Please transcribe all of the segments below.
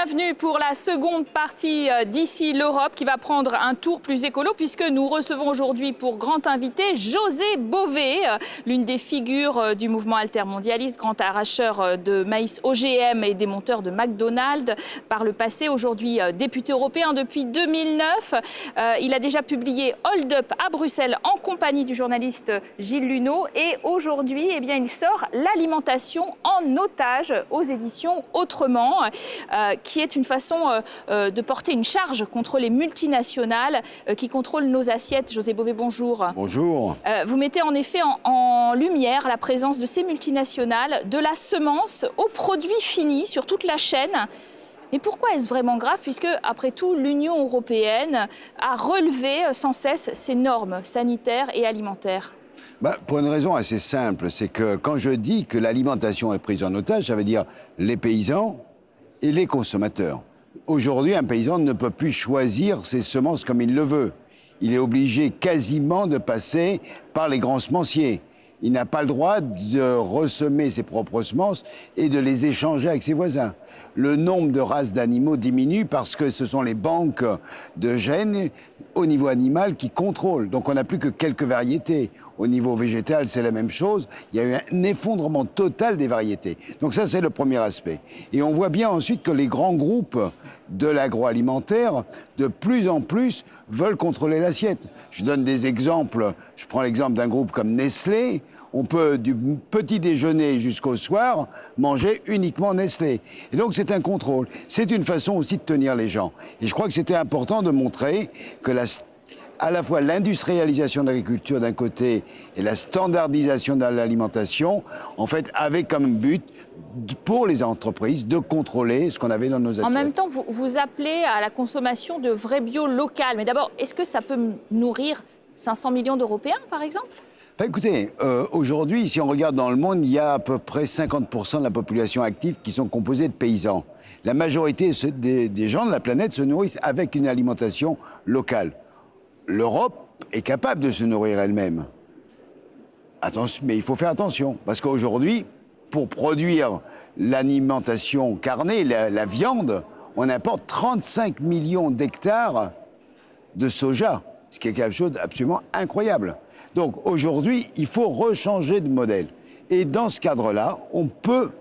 bienvenue pour la seconde partie d'Ici l'Europe qui va prendre un tour plus écolo puisque nous recevons aujourd'hui pour grand invité José Bové, l'une des figures du mouvement altermondialiste, grand arracheur de maïs OGM et démonteur de McDonald's par le passé, aujourd'hui député européen depuis 2009. Il a déjà publié Hold Up à Bruxelles en compagnie du journaliste Gilles Luneau et aujourd'hui il sort L'alimentation en otage aux éditions Autrement. Qui est une façon de porter une charge contre les multinationales qui contrôlent nos assiettes. José Bové, bonjour. Bonjour. Vous mettez en effet en lumière la présence de ces multinationales, de la semence au produit fini sur toute la chaîne. Mais pourquoi est-ce vraiment grave puisque, après tout, l'Union européenne a relevé sans cesse ses normes sanitaires et alimentaires? Pour une raison assez simple, c'est que quand je dis que l'alimentation est prise en otage, ça veut dire les paysans et les consommateurs. Aujourd'hui, un paysan ne peut plus choisir ses semences comme il le veut. Il est obligé quasiment de passer par les grands semenciers. Il n'a pas le droit de ressemer ses propres semences et de les échanger avec ses voisins. Le nombre de races d'animaux diminue parce que ce sont les banques de gènes au niveau animal qui contrôlent. Donc on n'a plus que quelques variétés. Au niveau végétal, c'est la même chose. Il y a eu un effondrement total des variétés. Donc ça, c'est le premier aspect. Et on voit bien ensuite que les grands groupes de l'agroalimentaire, de plus en plus, veulent contrôler l'assiette. Je donne des exemples. Je prends l'exemple d'un groupe comme Nestlé. On peut, du petit déjeuner jusqu'au soir, manger uniquement Nestlé. Et donc, c'est un contrôle. C'est une façon aussi de tenir les gens. Et je crois que c'était important de montrer que à la fois l'industrialisation de l'agriculture d'un côté et la standardisation de l'alimentation, en fait, avaient comme but pour les entreprises de contrôler ce qu'on avait dans nos assiettes. En même temps, vous appelez à la consommation de vrai bio local. Mais d'abord, est-ce que ça peut nourrir 500 millions d'Européens, par exemple ? Écoutez, aujourd'hui, si on regarde dans le monde, il y a à peu près 50% de la population active qui sont composés de paysans. La majorité des gens de la planète se nourrissent avec une alimentation locale. L'Europe est capable de se nourrir elle-même. Attention, mais il faut faire attention, parce qu'aujourd'hui, pour produire l'alimentation carnée, la viande, on importe 35 millions d'hectares de soja, ce qui est quelque chose d'absolument incroyable. Donc aujourd'hui, il faut rechanger de modèle. Et dans ce cadre-là, on peut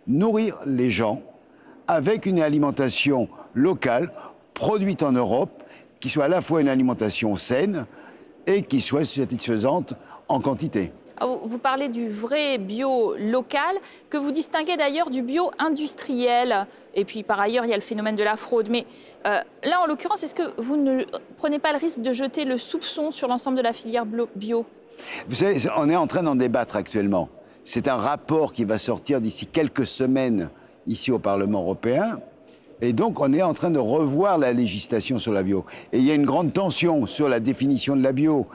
nourrir les gens avec une alimentation locale, produite en Europe, qui soit à la fois une alimentation saine et qui soit satisfaisante en quantité. Vous parlez du vrai bio local, que vous distinguez d'ailleurs du bio industriel. Et puis par ailleurs, il y a le phénomène de la fraude. Mais là, en l'occurrence, est-ce que vous ne prenez pas le risque de jeter le soupçon sur l'ensemble de la filière bio ? Vous savez, on est en train d'en débattre actuellement. C'est un rapport qui va sortir d'ici quelques semaines ici au Parlement européen. Et donc, on est en train de revoir la législation sur la bio. Et il y a une grande tension sur la définition de la bio.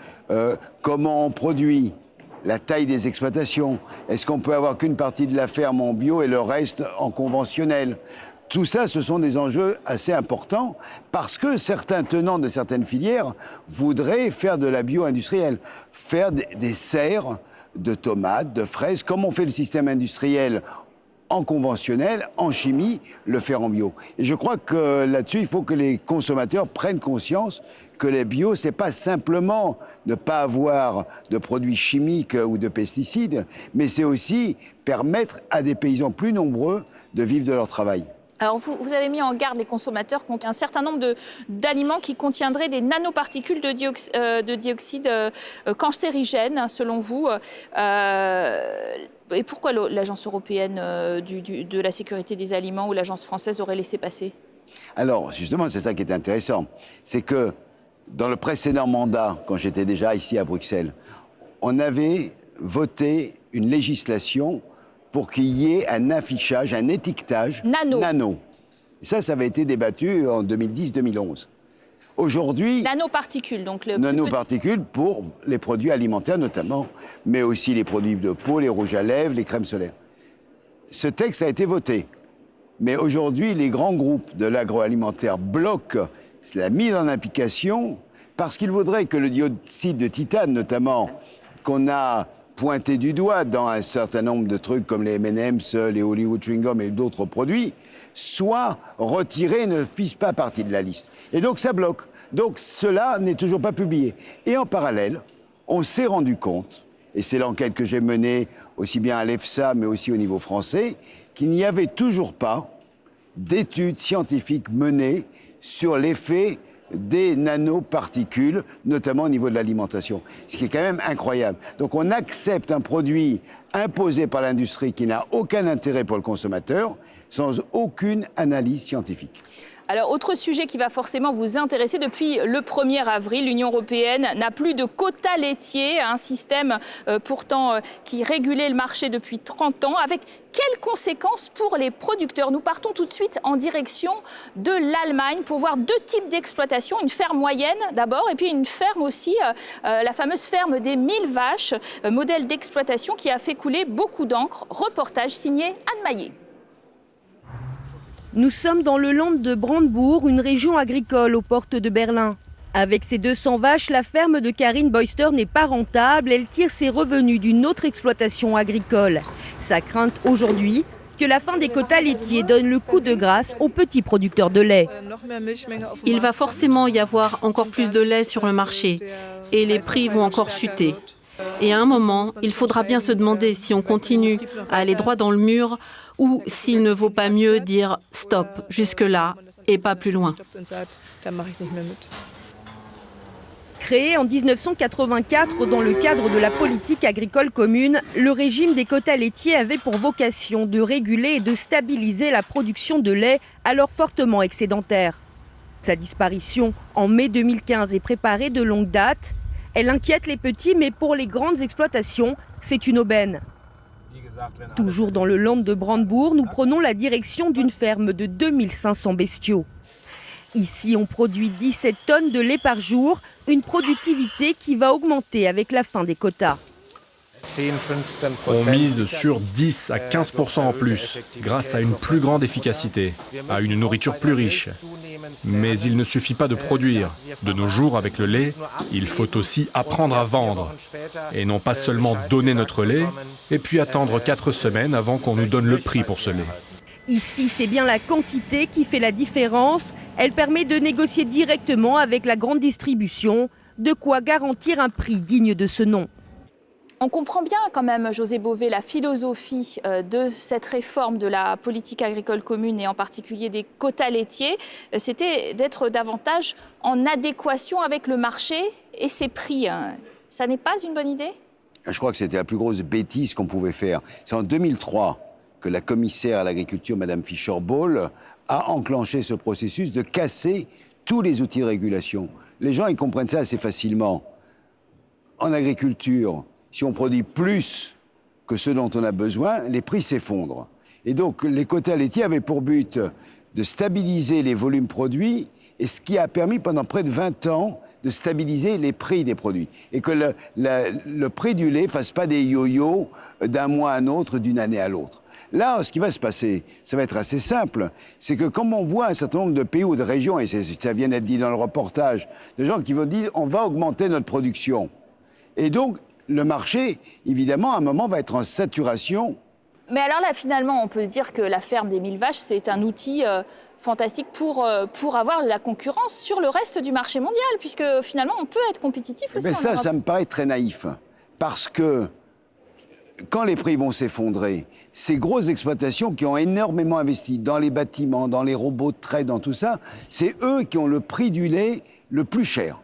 Comment on produit, la taille des exploitations. Est-ce qu'on peut avoir qu'une partie de la ferme en bio et le reste en conventionnel ? Tout ça, ce sont des enjeux assez importants parce que certains tenants de certaines filières voudraient faire de la bio industrielle, faire des serres de tomates, de fraises, comme on fait le système industriel en conventionnel, en chimie, le faire en bio. Et je crois que là-dessus, il faut que les consommateurs prennent conscience que les bio, c'est pas simplement ne pas avoir de produits chimiques ou de pesticides, mais c'est aussi permettre à des paysans plus nombreux de vivre de leur travail. Alors, vous avez mis en garde les consommateurs contre un certain nombre d'aliments qui contiendraient des nanoparticules de dioxyde cancérigènes, selon vous. Et pourquoi l'Agence européenne de la sécurité des aliments ou l'Agence française aurait laissé passer ? Alors, justement, c'est ça qui est intéressant. C'est que dans le précédent mandat, quand j'étais déjà ici à Bruxelles, on avait voté une législation pour qu'il y ait un affichage, un étiquetage nano. Ça avait été débattu en 2010-2011. Aujourd'hui... Nanoparticules, donc le... Nanoparticules pour les produits alimentaires notamment, mais aussi les produits de peau, les rouges à lèvres, les crèmes solaires. Ce texte a été voté. Mais aujourd'hui, les grands groupes de l'agroalimentaire bloquent la mise en application parce qu'ils voudraient que le dioxyde de titane, notamment, qu'on a pointés du doigt dans un certain nombre de trucs comme les M&M's, les Hollywood Chewing Gum et d'autres produits, soient retirés et ne fissent pas partie de la liste. Et donc ça bloque. Donc cela n'est toujours pas publié. Et en parallèle, on s'est rendu compte, et c'est l'enquête que j'ai menée aussi bien à l'EFSA mais aussi au niveau français, qu'il n'y avait toujours pas d'études scientifiques menées sur l'effet des nanoparticules, notamment au niveau de l'alimentation. Ce qui est quand même incroyable. Donc on accepte un produit imposé par l'industrie qui n'a aucun intérêt pour le consommateur, sans aucune analyse scientifique. Alors, autre sujet qui va forcément vous intéresser, depuis le 1er avril, l'Union européenne n'a plus de quotas laitiers, un système pourtant qui régulait le marché depuis 30 ans. Avec quelles conséquences pour les producteurs? Nous partons tout de suite en direction de l'Allemagne pour voir deux types d'exploitation. Une ferme moyenne d'abord, et puis une ferme aussi, la fameuse ferme des 1000 vaches, modèle d'exploitation qui a fait couler beaucoup d'encre. Reportage signé Anne Maillet. Nous sommes dans le Land de Brandebourg, une région agricole aux portes de Berlin. Avec ses 200 vaches, la ferme de Karine Beuster n'est pas rentable. Elle tire ses revenus d'une autre exploitation agricole. Sa crainte aujourd'hui, que la fin des quotas laitiers donne le coup de grâce aux petits producteurs de lait. Il va forcément y avoir encore plus de lait sur le marché et les prix vont encore chuter. Et à un moment, il faudra bien se demander si on continue à aller droit dans le mur ou s'il ne vaut pas mieux dire stop jusque-là et pas plus loin. Créé en 1984 dans le cadre de la politique agricole commune, le régime des quotas laitiers avait pour vocation de réguler et de stabiliser la production de lait alors fortement excédentaire. Sa disparition en mai 2015 est préparée de longue date. Elle inquiète les petits, mais pour les grandes exploitations, c'est une aubaine. Toujours dans le Land de Brandebourg, nous prenons la direction d'une ferme de 2500 bestiaux. Ici, on produit 17 tonnes de lait par jour, une productivité qui va augmenter avec la fin des quotas. On mise sur 10 à 15% en plus, grâce à une plus grande efficacité, à une nourriture plus riche. Mais il ne suffit pas de produire. De nos jours, avec le lait, il faut aussi apprendre à vendre. Et non pas seulement donner notre lait, et puis attendre 4 semaines avant qu'on nous donne le prix pour ce lait. Ici, c'est bien la quantité qui fait la différence. Elle permet de négocier directement avec la grande distribution, de quoi garantir un prix digne de ce nom. On comprend bien quand même, José Bové, la philosophie de cette réforme de la politique agricole commune et en particulier des quotas laitiers. C'était d'être davantage en adéquation avec le marché et ses prix. Ça n'est pas une bonne idée? Je crois que c'était la plus grosse bêtise qu'on pouvait faire. C'est en 2003 que la commissaire à l'agriculture, Mme Fischer-Boel, a enclenché ce processus de casser tous les outils de régulation. Les gens, ils comprennent ça assez facilement. En agriculture, si on produit plus que ce dont on a besoin, les prix s'effondrent. Et donc, les quotas laitiers avaient pour but de stabiliser les volumes produits, et ce qui a permis pendant près de 20 ans de stabiliser les prix des produits. Et que le prix du lait ne fasse pas des yo-yo d'un mois à un autre, d'une année à l'autre. Là, ce qui va se passer, ça va être assez simple. C'est que comme on voit un certain nombre de pays ou de régions, et ça vient d'être dit dans le reportage, de gens qui vont dire on va augmenter notre production. Et donc, le marché, évidemment, à un moment, va être en saturation. Mais alors là, finalement, on peut dire que la ferme des 1000 vaches, c'est un outil fantastique pour avoir la concurrence sur le reste du marché mondial, puisque finalement, on peut être compétitif aussi. Mais ça me paraît très naïf. Parce que quand les prix vont s'effondrer, ces grosses exploitations qui ont énormément investi dans les bâtiments, dans les robots de trait, dans tout ça, c'est eux qui ont le prix du lait le plus cher.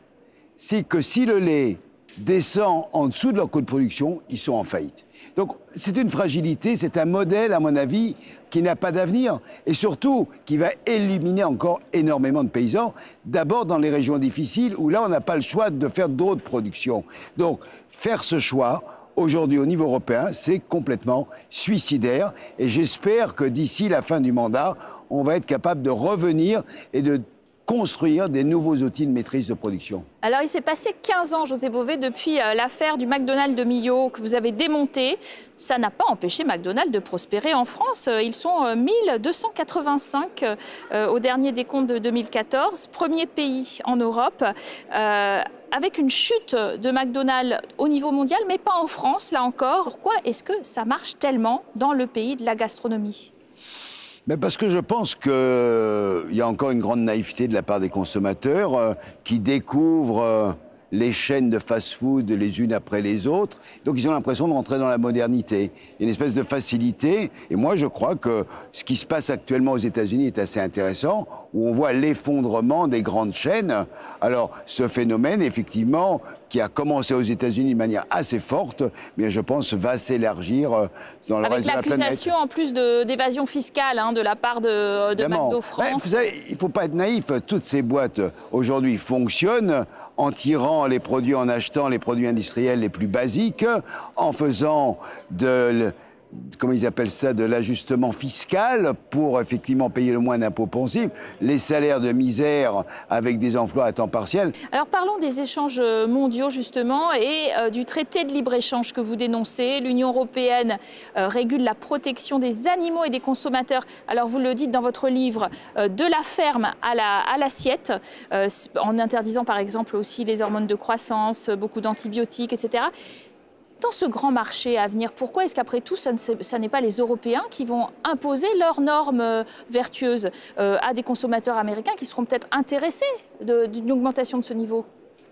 C'est que si le lait descend en dessous de leur coût de production, ils sont en faillite. Donc c'est une fragilité, c'est un modèle, à mon avis, qui n'a pas d'avenir et surtout qui va éliminer encore énormément de paysans, d'abord dans les régions difficiles où là on n'a pas le choix de faire d'autres productions. Donc faire ce choix, aujourd'hui au niveau européen, c'est complètement suicidaire et j'espère que d'ici la fin du mandat, on va être capable de revenir et de construire des nouveaux outils de maîtrise de production. Alors, il s'est passé 15 ans, José Bové, depuis l'affaire du McDonald's de Millau que vous avez démontée. Ça n'a pas empêché McDonald's de prospérer en France. Ils sont 1285 au dernier décompte de 2014, premier pays en Europe, avec une chute de McDonald's au niveau mondial, mais pas en France, là encore. Pourquoi est-ce que ça marche tellement dans le pays de la gastronomie ? Mais parce que je pense qu'il y a encore une grande naïveté de la part des consommateurs qui découvrent les chaînes de fast-food les unes après les autres. Donc ils ont l'impression de rentrer dans la modernité. Il y a une espèce de facilité. Et moi, je crois que ce qui se passe actuellement aux États-Unis est assez intéressant, où on voit l'effondrement des grandes chaînes. Alors, ce phénomène, effectivement, qui a commencé aux États-Unis de manière assez forte, mais je pense va s'élargir dans le reste de la planète. Avec l'accusation en plus d'évasion fiscale de la part de McDo France. Vous savez, il ne faut pas être naïf. Toutes ces boîtes aujourd'hui fonctionnent en tirant les produits, en achetant les produits industriels les plus basiques, en faisant comment ils appellent ça, de l'ajustement fiscal pour effectivement payer le moins d'impôts possible, les salaires de misère avec des emplois à temps partiel. Alors parlons des échanges mondiaux justement et du traité de libre-échange que vous dénoncez. L'Union européenne régule la protection des animaux et des consommateurs. Alors vous le dites dans votre livre, de la ferme à l'assiette, en interdisant par exemple aussi les hormones de croissance, beaucoup d'antibiotiques, etc. Dans ce grand marché à venir, pourquoi est-ce qu'après tout, ça n'est pas les Européens qui vont imposer leurs normes vertueuses à des consommateurs américains qui seront peut-être intéressés d'une augmentation de ce niveau ?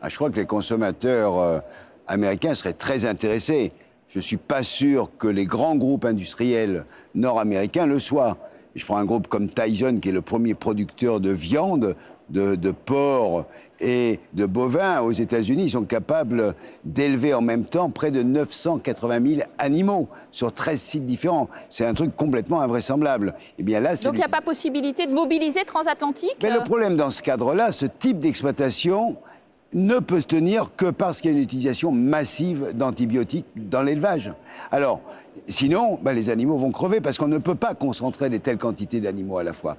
Je crois que les consommateurs américains seraient très intéressés. Je ne suis pas sûr que les grands groupes industriels nord-américains le soient. Je prends un groupe comme Tyson, qui est le premier producteur de viande, de porc et de bovins aux États-Unis. Ils sont capables d'élever en même temps près de 980 000 animaux sur 13 sites différents. C'est un truc complètement invraisemblable. Et bien là, donc il n'y a pas possibilité de mobiliser transatlantique ? Mais le problème dans ce cadre-là, ce type d'exploitation ne peut tenir que parce qu'il y a une utilisation massive d'antibiotiques dans l'élevage. Alors, sinon, les animaux vont crever parce qu'on ne peut pas concentrer de telles quantités d'animaux à la fois.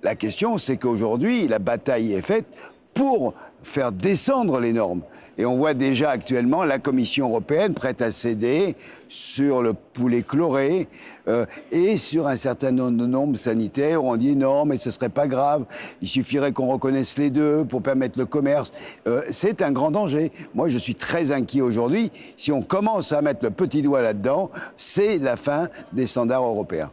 La question, c'est qu'aujourd'hui, la bataille est faite pour faire descendre les normes. Et on voit déjà actuellement la Commission européenne prête à céder sur le poulet chloré et sur un certain nombre de normes sanitaires où on dit non, mais ce ne serait pas grave, il suffirait qu'on reconnaisse les deux pour permettre le commerce. C'est un grand danger. Moi, je suis très inquiet aujourd'hui. Si on commence à mettre le petit doigt là-dedans, c'est la fin des standards européens.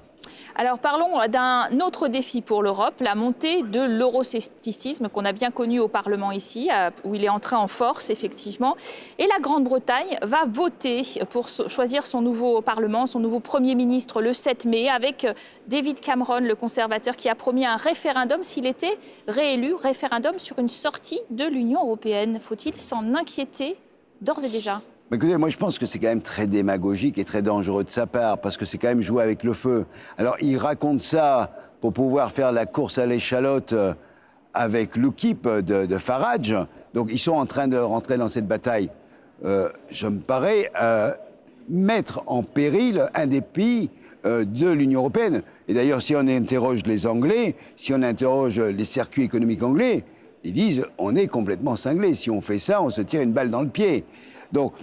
Alors parlons d'un autre défi pour l'Europe, la montée de l'euroscepticisme qu'on a bien connu au Parlement ici, où il est entré en force effectivement. Et la Grande-Bretagne va voter pour choisir son nouveau Parlement, son nouveau Premier ministre le 7 mai, avec David Cameron, le conservateur, qui a promis un référendum s'il était réélu, référendum sur une sortie de l'Union européenne. Faut-il s'en inquiéter d'ores et déjà ? Écoutez, moi je pense que c'est quand même très démagogique et très dangereux de sa part, parce que c'est quand même jouer avec le feu. Alors il raconte ça pour pouvoir faire la course à l'échalote avec l'UKIP de Farage. Donc ils sont en train de rentrer dans cette bataille. Je me parais mettre en péril un des pays de l'Union européenne. Et d'ailleurs, si on interroge les Anglais, si on interroge les circuits économiques anglais, ils disent on est complètement cinglés. Si on fait ça, on se tire une balle dans le pied. Donc,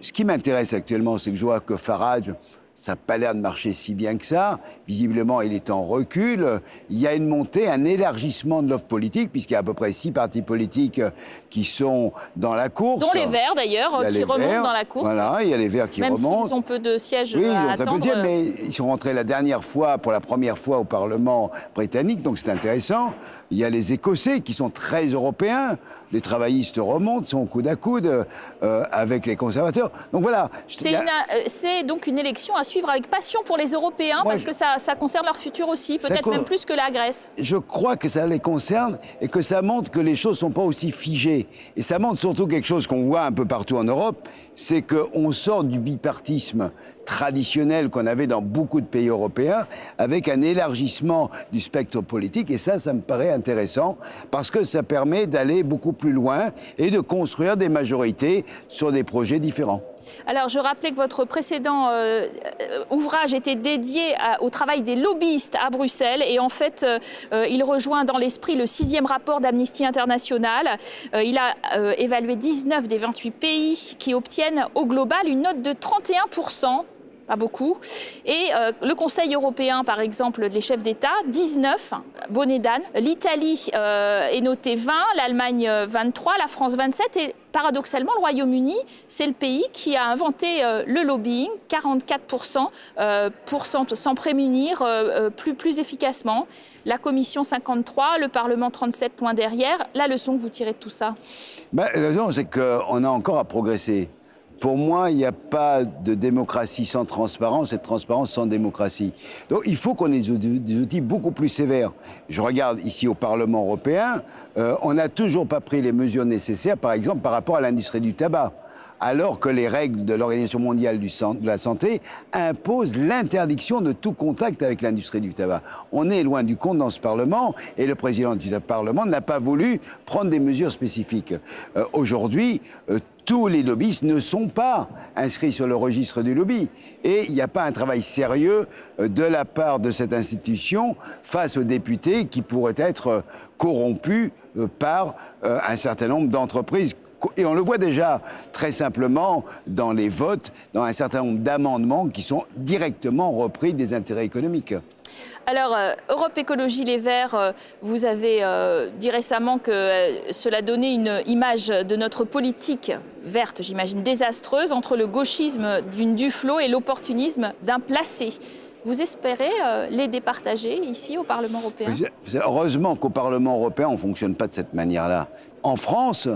ce qui m'intéresse actuellement, c'est que je vois que Farage, ça n'a pas l'air de marcher si bien que ça. Visiblement, il est en recul. Il y a une montée, un élargissement de l'offre politique, puisqu'il y a à peu près 6 partis politiques qui sont dans la course. Dont les Verts, d'ailleurs, qui remontent dans la course. Voilà, il y a les Verts qui remontent. Même s'ils ont peu de sièges à attendre. Peu de sièges, mais ils sont rentrés la dernière fois, pour la première fois, au Parlement britannique, donc c'est intéressant. Il y a les Écossais qui sont très européens. Les travaillistes remontent, sont coude à coude avec les conservateurs. Donc voilà. C'est donc une élection à suivre avec passion pour les Européens, parce que ça concerne leur futur aussi, peut-être même plus que la Grèce. Je crois que ça les concerne et que ça montre que les choses ne sont pas aussi figées. Et ça montre surtout quelque chose qu'on voit un peu partout en Europe, c'est qu'on sort du bipartisme traditionnel qu'on avait dans beaucoup de pays européens, avec un élargissement du spectre politique. Et ça me paraît intéressant, parce que ça permet d'aller beaucoup plus loin et de construire des majorités sur des projets différents. Alors, je rappelais que votre précédent ouvrage était dédié au travail des lobbyistes à Bruxelles. Et en fait, il rejoint dans l'esprit le 6e rapport d'Amnesty International. Il a évalué 19 des 28 pays qui obtiennent au global une note de 31%. Pas beaucoup. Et le Conseil européen, par exemple, les chefs d'État, 19, bonnet d'âne. L'Italie est notée 20, l'Allemagne 23, la France 27. Et paradoxalement, le Royaume-Uni, c'est le pays qui a inventé le lobbying, 44%, pour s'en prémunir plus efficacement. La Commission 53, le Parlement 37 points derrière. La leçon que vous tirez de tout ça? La leçon, c'est qu'on a encore à progresser. Pour moi, il n'y a pas de démocratie sans transparence et de transparence sans démocratie. Donc il faut qu'on ait des outils beaucoup plus sévères. Je regarde ici au Parlement européen, on n'a toujours pas pris les mesures nécessaires, par exemple, par rapport à l'industrie du tabac. Alors que les règles de l'Organisation mondiale de la santé imposent l'interdiction de tout contact avec l'industrie du tabac. On est loin du compte dans ce Parlement et le président du Parlement n'a pas voulu prendre des mesures spécifiques. Aujourd'hui, tous les lobbyistes ne sont pas inscrits sur le registre du lobby. Et il n'y a pas un travail sérieux de la part de cette institution face aux députés qui pourraient être corrompus par un certain nombre d'entreprises. Et on le voit déjà très simplement dans les votes, dans un certain nombre d'amendements qui sont directement repris des intérêts économiques. Alors, Europe Écologie Les Verts, vous avez dit récemment que cela donnait une image de notre politique verte, j'imagine, désastreuse, entre le gauchisme d'une Duflot et l'opportunisme d'un Placé. Vous espérez les départager ici au Parlement européen? Heureusement qu'au Parlement européen, on ne fonctionne pas de cette manière-là. En France,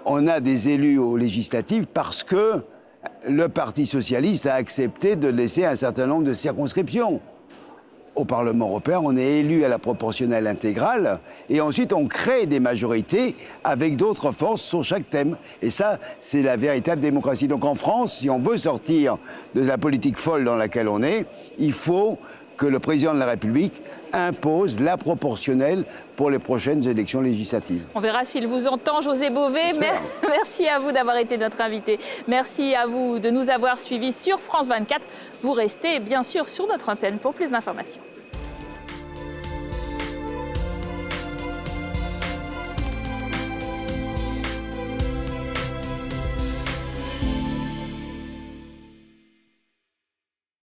on a des élus aux législatives parce que le Parti socialiste a accepté de laisser un certain nombre de circonscriptions. Au Parlement européen, on est élu à la proportionnelle intégrale et ensuite on crée des majorités avec d'autres forces sur chaque thème. Et ça, c'est la véritable démocratie. Donc en France, si on veut sortir de la politique folle dans laquelle on est, il faut que le président de la République impose la proportionnelle pour les prochaines élections législatives. On verra s'il vous entend, José Bové. Merci à vous d'avoir été notre invité. Merci à vous de nous avoir suivis sur France 24. Vous restez bien sûr sur notre antenne pour plus d'informations.